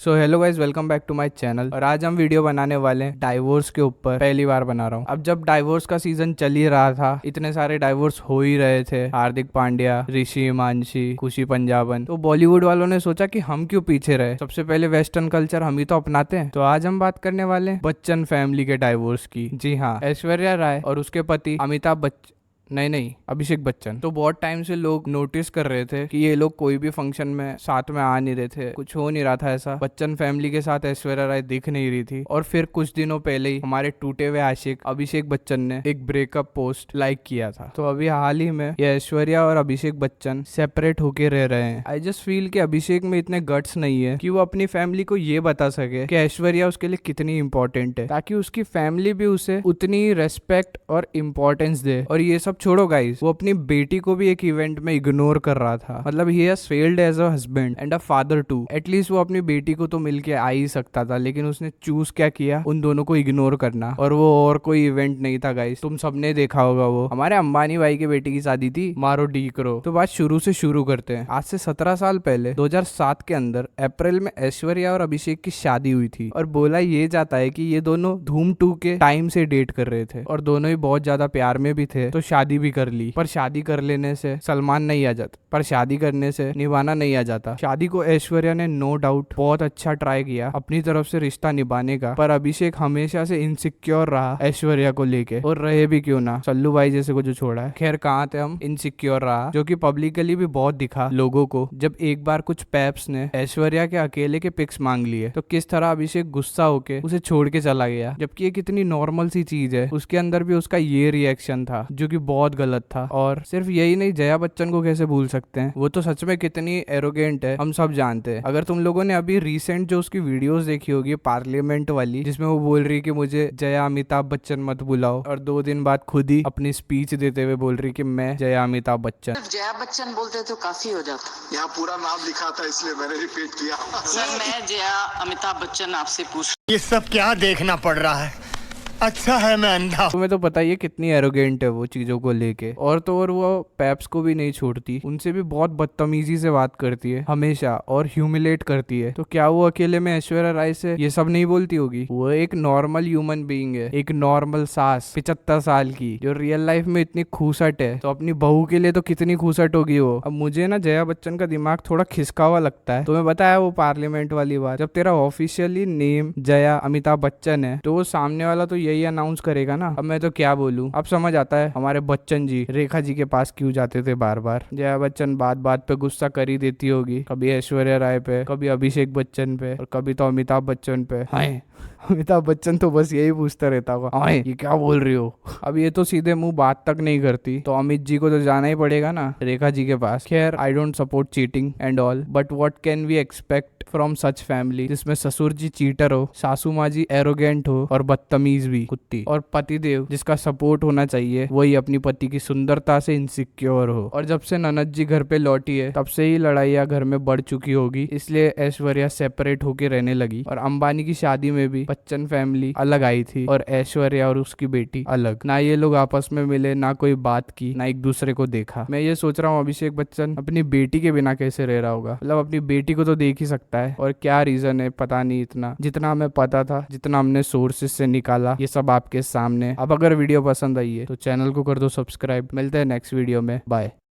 So hello guys, welcome back to my channel. और आज हम वीडियो बनाने वाले हैं डाइवोर्स के ऊपर। पहली बार बना रहा हूँ। अब जब डाइवोर्स का सीजन चल ही रहा था, इतने सारे डाइवोर्स हो ही रहे थे, हार्दिक पांड्या, ऋषि हिमांशी, खुशी पंजाबन, तो बॉलीवुड वालों ने सोचा कि हम क्यों पीछे रहे, सबसे पहले वेस्टर्न कल्चर हम ही तो अपनाते हैं। तो आज हम बात करने वाले हैं बच्चन फैमिली के डाइवोर्स की। जी हाँ, ऐश्वर्या राय और उसके पति अमिताभ बच्चन, नहीं अभिषेक बच्चन। तो बहुत टाइम से लोग नोटिस कर रहे थे कि ये लोग कोई भी फंक्शन में साथ में आ नहीं रहे थे, कुछ हो नहीं रहा था ऐसा। बच्चन फैमिली के साथ ऐश्वर्या राय दिख नहीं रही थी। और फिर कुछ दिनों पहले ही हमारे टूटे हुए आशिक अभिषेक बच्चन ने एक ब्रेकअप पोस्ट लाइक किया था। तो अभी हाल ही में ये ऐश्वर्या और अभिषेक बच्चन सेपरेट होके रह रहे हैं। आई जस्ट फील कि अभिषेक में इतने गट्स नहीं है कि वो अपनी फैमिली को ये बता सके कि ऐश्वर्या उसके लिए कितनी इंपॉर्टेंट है, ताकि उसकी फैमिली भी उसे उतनी रेस्पेक्ट और इम्पोर्टेंस दे। और ये सब छोड़ो गाइस, वो अपनी बेटी को भी एक इवेंट में इग्नोर कर रहा था। मतलब he has failed as a husband and a father too. At least वो अपनी बेटी को तो मिलके आ ही सकता था, लेकिन उसने चूज क्या किया, उन दोनों को इग्नोर करना। और वो और कोई इवेंट नहीं था गाइस, तुम सबने देखा होगा, वो हमारे अंबानी भाई के बेटी की शादी थी, मारो डी करो। तो बात शुरू से शुरू करते हैं। आज से 17 साल पहले 2007 के अंदर अप्रैल में ऐश्वर्या और अभिषेक की शादी हुई थी। और बोला ये जाता है कि ये दोनों धूम 2 के टाइम से डेट कर रहे थे और दोनों ही बहुत ज्यादा प्यार में भी थे। तो शादी भी कर ली। पर शादी कर लेने से सलमान नहीं आ जाता, पर शादी करने से निभाना नहीं आ जाता। शादी को ऐश्वर्या ने नो डाउट बहुत अच्छा ट्राई किया अपनी तरफ से रिश्ता निभाने का, पर अभिषेक हमेशा से इनसिक्योर रहा ऐश्वर्या को लेके। और रहे भी क्यों ना, सल्लू भाई जैसे को जो छोड़ा है। खैर कहाँ थे हम, इनसिक्योर रहा, जो कि पब्लिकली भी बहुत दिखा लोगों को। जब एक बार कुछ पैप्स ने ऐश्वर्या के अकेले के पिक्स मांग लिए, तो किस तरह अभिषेक गुस्सा होके उसे छोड़ के चला गया, जबकि ये कितनी नॉर्मल सी चीज है। उसके अंदर भी उसका ये रिएक्शन था जो कि बहुत गलत था। और सिर्फ यही नहीं, जया बच्चन को कैसे भूल सकते हैं, वो तो सच में कितनी एरोगेंट है, हम सब जानते हैं। अगर तुम लोगों ने अभी रिसेंट जो उसकी वीडियोस देखी होगी पार्लियामेंट वाली, जिसमें वो बोल रही कि मुझे जया अमिताभ बच्चन मत बुलाओ, और 2 दिन बाद खुद ही अपनी स्पीच देते हुए बोल रही कि मैं जया अमिताभ बच्चन। जया बच्चन बोलते तो काफी हो जाता। यहाँ पूरा नाम लिखा था इसलिए मैंने रिपीट किया। सर मैं जया अमिताभ बच्चन आपसे पूछ, ये सब क्या देखना पड़ रहा है? अच्छा है मैं अंधा। तुम्हें तो पता ही है कितनी एरोगेंट है वो चीजों को लेके। और तो और वो पैप्स को भी नहीं छोड़ती, उनसे भी बहुत बदतमीजी से बात करती है हमेशा और ह्यूमिलेट करती है। तो क्या वो अकेले में ऐश्वर्या राय से ये सब नहीं बोलती होगी? वो एक नॉर्मल ह्यूमन बीइंग है, एक नॉर्मल सास 75 साल की, जो रियल लाइफ में इतनी खूसट है, तो अपनी बहू के लिए तो कितनी खूसट होगी वो। अब मुझे ना जया बच्चन का दिमाग थोड़ा खिसका हुआ लगता है। तुम्हें बताया वो पार्लियामेंट वाली बात, जब तेरा ऑफिशियली नेम जया अमिताभ बच्चन है, तो वो सामने वाला तो यही अनाउंस करेगा ना। अब मैं तो क्या बोलूं, अब समझ आता है हमारे बच्चन जी रेखा जी के पास क्यों जाते थे बार बार। जया बच्चन बात बात पे गुस्सा कर ही देती होगी, कभी ऐश्वर्या राय पे, कभी अभिषेक बच्चन पे, और कभी तो अमिताभ बच्चन पे। हाय, अमिताभ बच्चन तो बस यही पूछता रहता होगा, हाय ये क्या बोल रही हो। अब ये तो सीधे मुंह बात तक नहीं करती, तो अमित जी को तो जाना ही पड़ेगा ना रेखा जी के पास। खैर I don't support cheating and all, but what can we expect from such family, जिसमें ससुर जी चीटर हो, सासू माँ जी एरोगेंट हो और बदतमीज भी कुत्ती, और पतिदेव जिसका सपोर्ट होना चाहिए वही अपनी पति की सुंदरता से इनसिक्योर हो। और जब से ननद जी घर पे लौटी है, तब से ही लड़ाइयाँ घर में बढ़ चुकी होगी, इसलिए ऐश्वर्या सेपरेट होके रहने लगी। और अंबानी की शादी में भी बच्चन फैमिली अलग आई थी और ऐश्वर्या और उसकी बेटी अलग। ना ये लोग आपस में मिले, ना कोई बात की, ना एक दूसरे को देखा। मैं ये सोच रहा हूँ अभिषेक बच्चन अपनी बेटी के बिना कैसे रह रहा होगा। मतलब अपनी बेटी को तो देख ही सकता है, और क्या रीजन है पता नहीं। इतना जितना हमें पता था, जितना हमने सोर्सेज से निकाला, ये सब आपके सामने। अब अगर वीडियो पसंद आई है तो चैनल को कर दो सब्सक्राइब। मिलते हैं नेक्स्ट वीडियो में, बाय।